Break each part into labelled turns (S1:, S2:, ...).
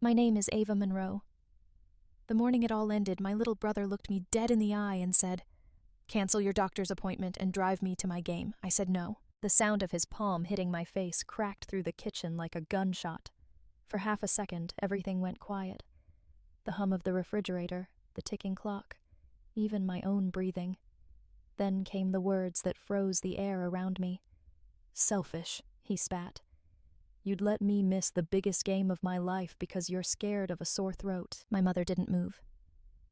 S1: My name is Ava Monroe. The morning it all ended, my little brother looked me dead in the eye and said, "Cancel your doctor's appointment and drive me to my game." I said no. The sound of his palm hitting my face cracked through the kitchen like a gunshot. For half a second, everything went quiet. The hum of the refrigerator, the ticking clock, even my own breathing. Then came the words that froze the air around me. "Selfish," he spat. "You'd let me miss the biggest game of my life because you're scared of a sore throat." My mother didn't move.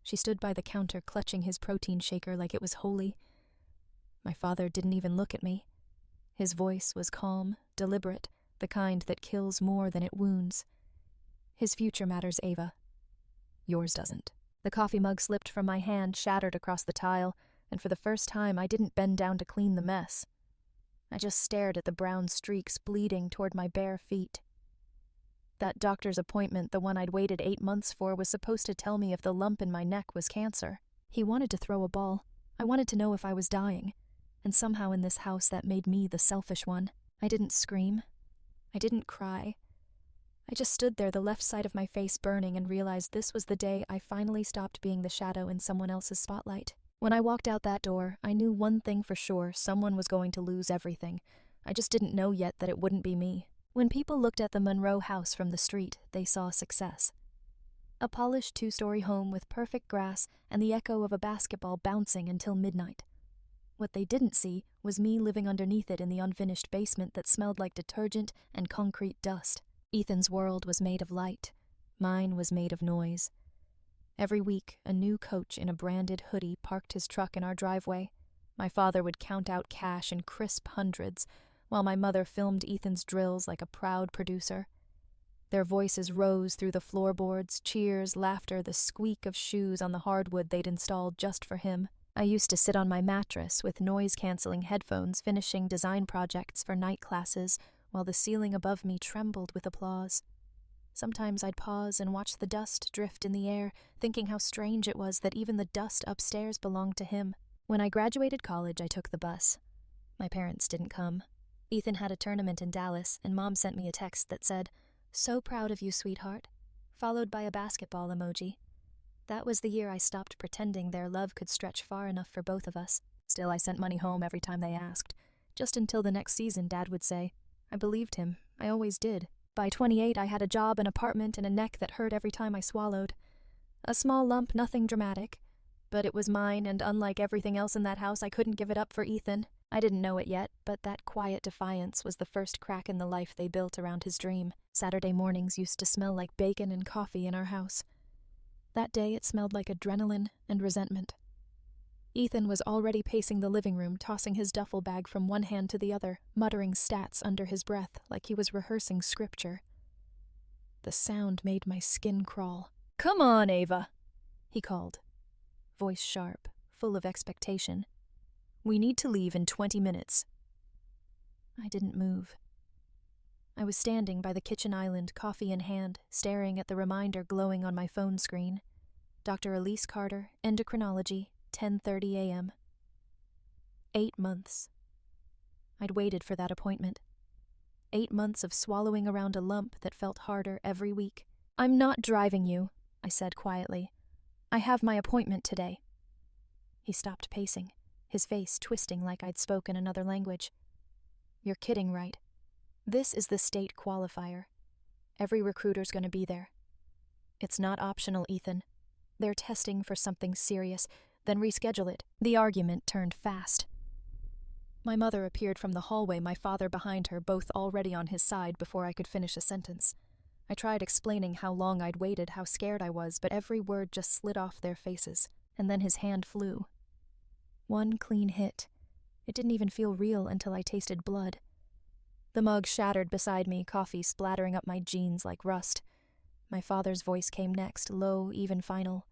S1: She stood by the counter clutching his protein shaker like it was holy. My father didn't even look at me. His voice was calm, deliberate, the kind that kills more than it wounds. "His future matters, Ava. Yours doesn't." The coffee mug slipped from my hand, shattered across the tile, and for the first time I didn't bend down to clean the mess. I just stared at the brown streaks bleeding toward my bare feet. That doctor's appointment, the one I'd waited 8 months for, was supposed to tell me if the lump in my neck was cancer. He wanted to throw a ball. I wanted to know if I was dying. And somehow in this house that made me the selfish one. I didn't scream. I didn't cry. I just stood there, the left side of my face burning, and realized this was the day I finally stopped being the shadow in someone else's spotlight. When I walked out that door, I knew one thing for sure: someone was going to lose everything. I just didn't know yet that it wouldn't be me. When people looked at the Monroe house from the street, they saw success. A polished 2-story home with perfect grass and the echo of a basketball bouncing until midnight. What they didn't see was me living underneath it in the unfinished basement that smelled like detergent and concrete dust. Ethan's world was made of light. Mine was made of noise. Every week, a new coach in a branded hoodie parked his truck in our driveway. My father would count out cash in crisp hundreds, while my mother filmed Ethan's drills like a proud producer. Their voices rose through the floorboards, cheers, laughter, the squeak of shoes on the hardwood they'd installed just for him. I used to sit on my mattress with noise-canceling headphones finishing design projects for night classes while the ceiling above me trembled with applause. Sometimes I'd pause and watch the dust drift in the air, thinking how strange it was that even the dust upstairs belonged to him. When I graduated college, I took the bus. My parents didn't come. Ethan had a tournament in Dallas, and Mom sent me a text that said, "So proud of you, sweetheart," followed by a basketball emoji. That was the year I stopped pretending their love could stretch far enough for both of us. Still, I sent money home every time they asked. Just until the next season, Dad would say. I believed him. I always did. By 28, I had a job, an apartment, and a neck that hurt every time I swallowed. A small lump, nothing dramatic. But it was mine, and unlike everything else in that house, I couldn't give it up for Ethan. I didn't know it yet, but that quiet defiance was the first crack in the life they built around his dream. Saturday mornings used to smell like bacon and coffee in our house. That day it smelled like adrenaline and resentment. Ethan was already pacing the living room, tossing his duffel bag from one hand to the other, muttering stats under his breath like he was rehearsing scripture. The sound made my skin crawl. "Come on, Ava," he called, voice sharp, full of expectation. "We need to leave in 20 minutes. I didn't move. I was standing by the kitchen island, coffee in hand, staring at the reminder glowing on my phone screen. Dr. Elise Carter, endocrinology, 10:30 a.m. 8 months. I'd waited for that appointment. 8 months of swallowing around a lump that felt harder every week. "I'm not driving you," I said quietly. "I have my appointment today." He stopped pacing, his face twisting like I'd spoken another language. "You're kidding, right? This is the state qualifier. Every recruiter's going to be there. It's not optional, Ethan. They're testing for something serious, then reschedule it." The argument turned fast. My mother appeared from the hallway, my father behind her, both already on his side before I could finish a sentence. I tried explaining how long I'd waited, how scared I was, but every word just slid off their faces, and then his hand flew. One clean hit. It didn't even feel real until I tasted blood. The mug shattered beside me, coffee splattering up my jeans like rust. My father's voice came next, low, even final.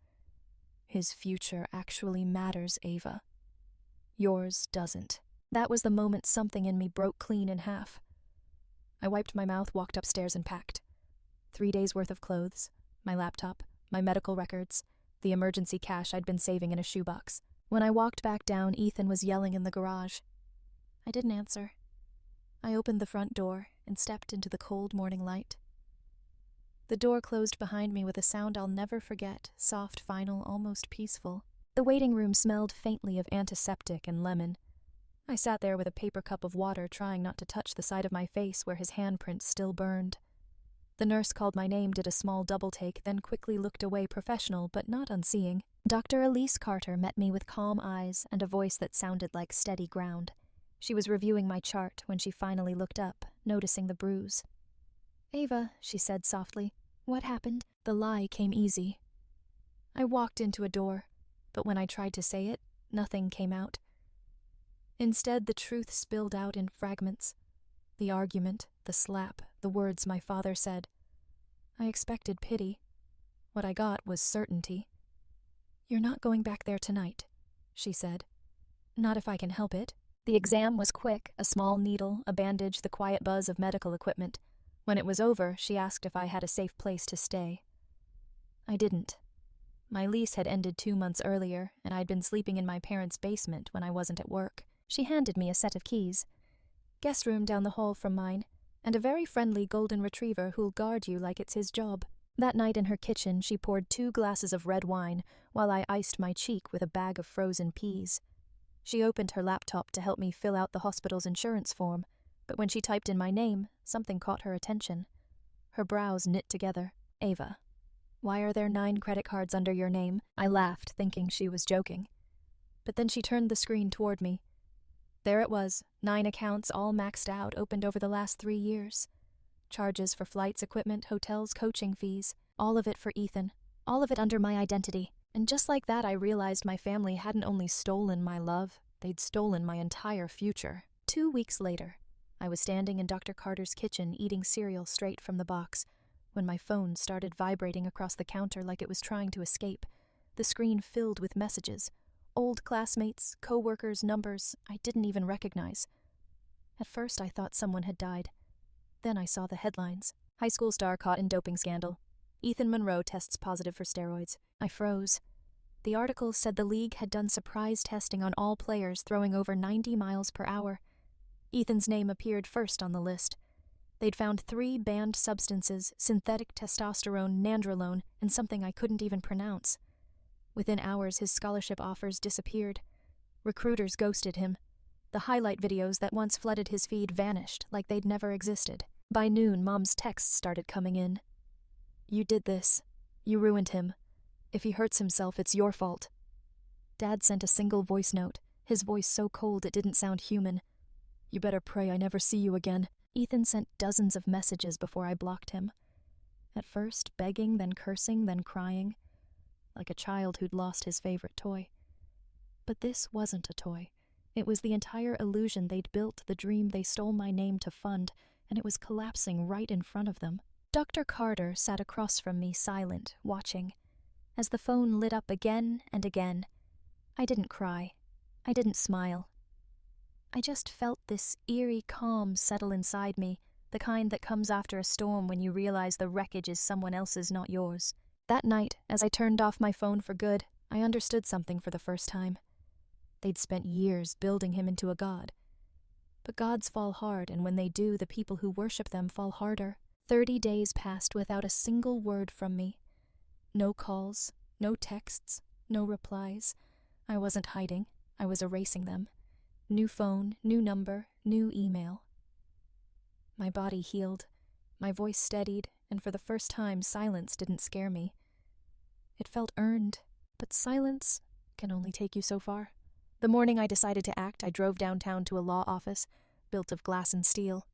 S1: "His future actually matters, Ava. Yours doesn't." That was the moment something in me broke clean in half. I wiped my mouth, walked upstairs, and packed. 3 days' worth of clothes, my laptop, my medical records, the emergency cash I'd been saving in a shoebox. When I walked back down, Ethan was yelling in the garage. I didn't answer. I opened the front door and stepped into the cold morning light. The door closed behind me with a sound I'll never forget, soft, final, almost peaceful. The waiting room smelled faintly of antiseptic and lemon. I sat there with a paper cup of water, trying not to touch the side of my face where his handprint still burned. The nurse called my name, did a small double take, then quickly looked away, professional but not unseeing. Dr. Elise Carter met me with calm eyes and a voice that sounded like steady ground. She was reviewing my chart when she finally looked up, noticing the bruise. "Ava," she said softly, "what happened?" The lie came easy. I walked into a door, but when I tried to say it, nothing came out. Instead, the truth spilled out in fragments. The argument, the slap, the words my father said. I expected pity. What I got was certainty. "You're not going back there tonight," she said. "Not if I can help it." The exam was quick, a small needle, a bandage, the quiet buzz of medical equipment. When it was over, she asked if I had a safe place to stay. I didn't. My lease had ended 2 months earlier, and I'd been sleeping in my parents' basement when I wasn't at work. She handed me a set of keys. "Guest room down the hall from mine, and a very friendly golden retriever who'll guard you like it's his job." That night in her kitchen, she poured 2 glasses of red wine while I iced my cheek with a bag of frozen peas. She opened her laptop to help me fill out the hospital's insurance form, but when she typed in my name, something caught her attention. Her brows knit together. "Ava, why are there 9 credit cards under your name?" I laughed, thinking she was joking. But then she turned the screen toward me. There it was, 9 accounts, all maxed out, opened over the last 3 years. Charges for flights, equipment, hotels, coaching fees. All of it for Ethan. All of it under my identity. And just like that, I realized my family hadn't only stolen my love, they'd stolen my entire future. 2 weeks later, I was standing in Dr. Carter's kitchen eating cereal straight from the box, when my phone started vibrating across the counter like it was trying to escape. The screen filled with messages. Old classmates, co-workers, numbers I didn't even recognize. At first I thought someone had died. Then I saw the headlines. "High school star caught in doping scandal. Ava Monroe tests positive for steroids." I froze. The article said the league had done surprise testing on all players throwing over 90 miles per hour. Ethan's name appeared first on the list. They'd found 3 banned substances, synthetic testosterone, nandrolone, and something I couldn't even pronounce. Within hours, his scholarship offers disappeared. Recruiters ghosted him. The highlight videos that once flooded his feed vanished like they'd never existed. By noon, Mom's texts started coming in. "You did this. You ruined him. If he hurts himself, it's your fault." Dad sent a single voice note, his voice so cold it didn't sound human. "You better pray I never see you again." Ethan sent dozens of messages before I blocked him. At first, begging, then cursing, then crying. Like a child who'd lost his favorite toy. But this wasn't a toy. It was the entire illusion they'd built, the dream they stole my name to fund, and it was collapsing right in front of them. Dr. Carter sat across from me, silent, watching. As the phone lit up again and again, I didn't cry. I didn't smile. I just felt this eerie calm settle inside me, the kind that comes after a storm when you realize the wreckage is someone else's, not yours. That night, as I turned off my phone for good, I understood something for the first time. They'd spent years building him into a god. But gods fall hard, and when they do, the people who worship them fall harder. 30 days passed without a single word from me. No calls, no texts, no replies. I wasn't hiding. I was erasing them. New phone, new number, new email. My body healed. My voice steadied, and for the first time, silence didn't scare me. It felt earned, but silence can only take you so far. The morning I decided to act, I drove downtown to a law office, built of glass and steel,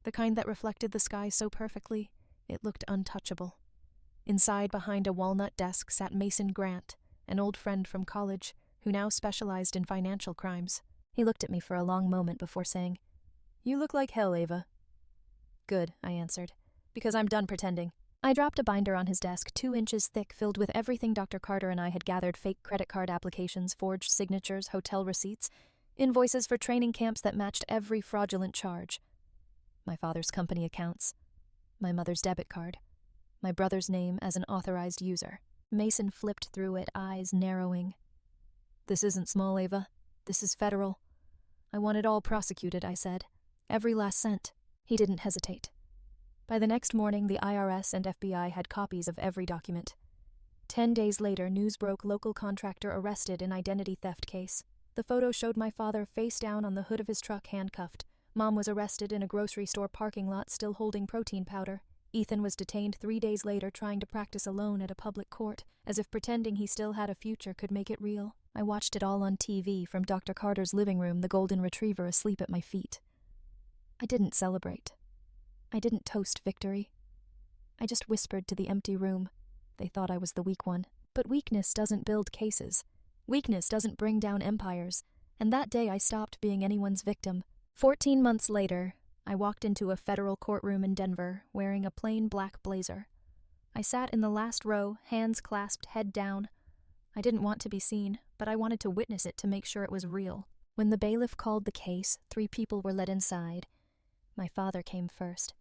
S1: the kind that reflected the sky so perfectly, it looked untouchable. Inside, behind a walnut desk, sat Mason Grant, an old friend from college, who now specialized in financial crimes. He looked at me for a long moment before saying, "You look like hell, Ava." "Good," I answered, "because I'm done pretending." I dropped a binder on his desk, 2 inches thick, filled with everything Dr. Carter and I had gathered: fake credit card applications, forged signatures, hotel receipts, invoices for training camps that matched every fraudulent charge. My father's company accounts, my mother's debit card, my brother's name as an authorized user. Mason flipped through it, eyes narrowing. "This isn't small, Ava. This is federal. I want it all prosecuted," I said. "Every last cent." He didn't hesitate. By the next morning, the IRS and FBI had copies of every document. 10 days later, news broke local contractor arrested in identity theft case. The photo showed my father face down on the hood of his truck, handcuffed. Mom was arrested in a grocery store parking lot still holding protein powder. Ethan was detained 3 days later trying to practice alone at a public court, as if pretending he still had a future could make it real. I watched it all on TV from Dr. Carter's living room, the golden retriever asleep at my feet. I didn't celebrate. I didn't toast victory. I just whispered to the empty room. They thought I was the weak one. But weakness doesn't build cases. Weakness doesn't bring down empires. And that day I stopped being anyone's victim. 14 months later, I walked into a federal courtroom in Denver wearing a plain black blazer. I sat in the last row, hands clasped, head down. I didn't want to be seen, but I wanted to witness it to make sure it was real. When the bailiff called the case, 3 people were led inside. My father came first,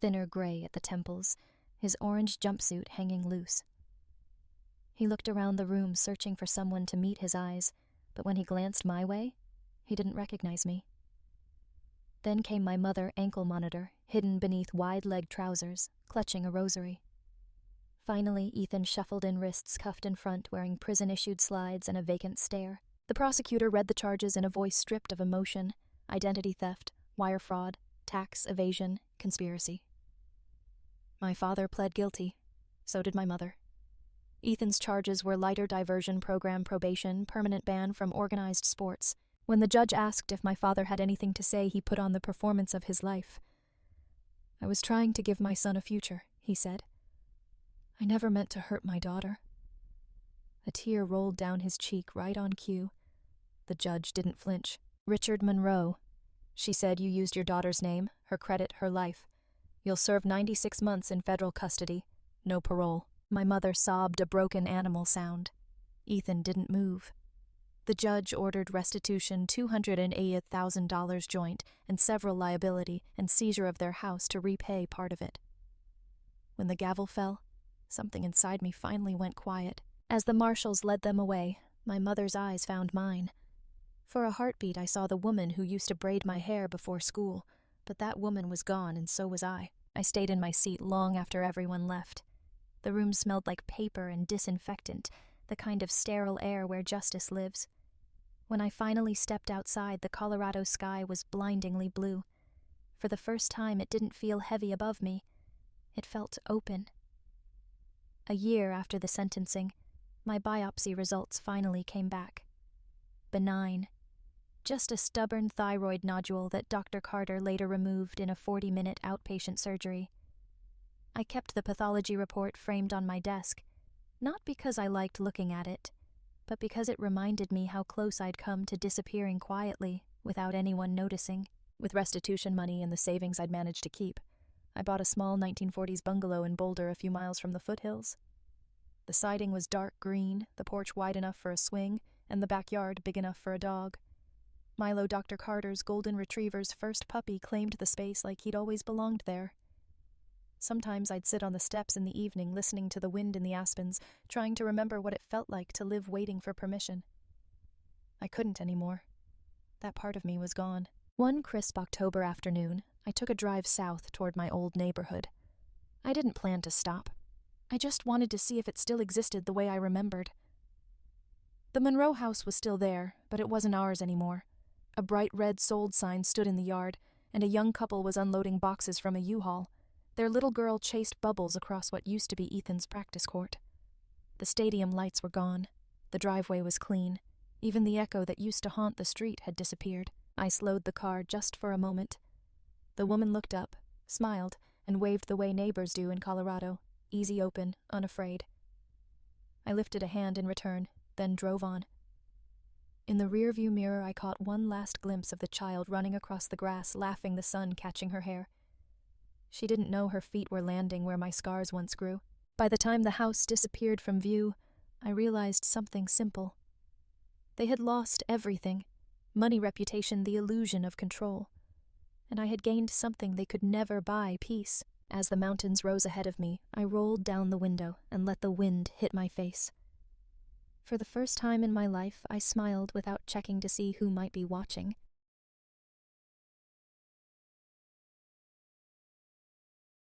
S1: thinner gray at the temples, his orange jumpsuit hanging loose. He looked around the room searching for someone to meet his eyes, but when he glanced my way, he didn't recognize me. Then came my mother, ankle monitor, hidden beneath wide-legged trousers, clutching a rosary. Finally, Ethan shuffled in, wrists cuffed in front, wearing prison-issued slides and a vacant stare. The prosecutor read the charges in a voice stripped of emotion: identity theft, wire fraud, tax evasion, conspiracy. My father pled guilty. So did my mother. Ethan's charges were lighter diversion program probation, permanent ban from organized sports. When the judge asked if my father had anything to say, he put on the performance of his life. I was trying to give my son a future, he said. I never meant to hurt my daughter. A tear rolled down his cheek right on cue. The judge didn't flinch. Richard Monroe. She said, you used your daughter's name, her credit, her life. You'll serve 96 months in federal custody. No parole. My mother sobbed a broken animal sound. Ethan didn't move. The judge ordered restitution, $280,000 joint, and several liability and seizure of their house to repay part of it. When the gavel fell, something inside me finally went quiet. As the marshals led them away, my mother's eyes found mine. For a heartbeat, I saw the woman who used to braid my hair before school, but that woman was gone, and so was I. I stayed in my seat long after everyone left. The room smelled like paper and disinfectant, the kind of sterile air where justice lives. When I finally stepped outside, the Colorado sky was blindingly blue. For the first time, it didn't feel heavy above me. It felt open. A year after the sentencing, my biopsy results finally came back. Benign. Just a stubborn thyroid nodule that Dr. Carter later removed in a 40-minute outpatient surgery. I kept the pathology report framed on my desk, not because I liked looking at it, but because it reminded me how close I'd come to disappearing quietly, without anyone noticing. With restitution money and the savings I'd managed to keep, I bought a small 1940s bungalow in Boulder a few miles from the foothills. The siding was dark green, the porch wide enough for a swing, and the backyard big enough for a dog. Milo, Dr. Carter's golden retriever's first puppy, claimed the space like he'd always belonged there. Sometimes I'd sit on the steps in the evening listening to the wind in the aspens, trying to remember what it felt like to live waiting for permission. I couldn't anymore. That part of me was gone. One crisp October afternoon, I took a drive south toward my old neighborhood. I didn't plan to stop. I just wanted to see if it still existed the way I remembered. The Monroe house was still there, but it wasn't ours anymore. A bright red sold sign stood in the yard, and a young couple was unloading boxes from a U-Haul. Their little girl chased bubbles across what used to be Ethan's practice court. The stadium lights were gone. The driveway was clean. Even the echo that used to haunt the street had disappeared. I slowed the car just for a moment. The woman looked up, smiled, and waved the way neighbors do in Colorado, easy open, unafraid. I lifted a hand in return, then drove on. In the rearview mirror, I caught one last glimpse of the child running across the grass, laughing, the sun catching her hair. She didn't know her feet were landing where my scars once grew. By the time the house disappeared from view, I realized something simple. They had lost everything: money, reputation, the illusion of control. And I had gained something they could never buy: peace. As the mountains rose ahead of me, I rolled down the window and let the wind hit my face. For the first time in my life, I smiled without checking to see who might be watching.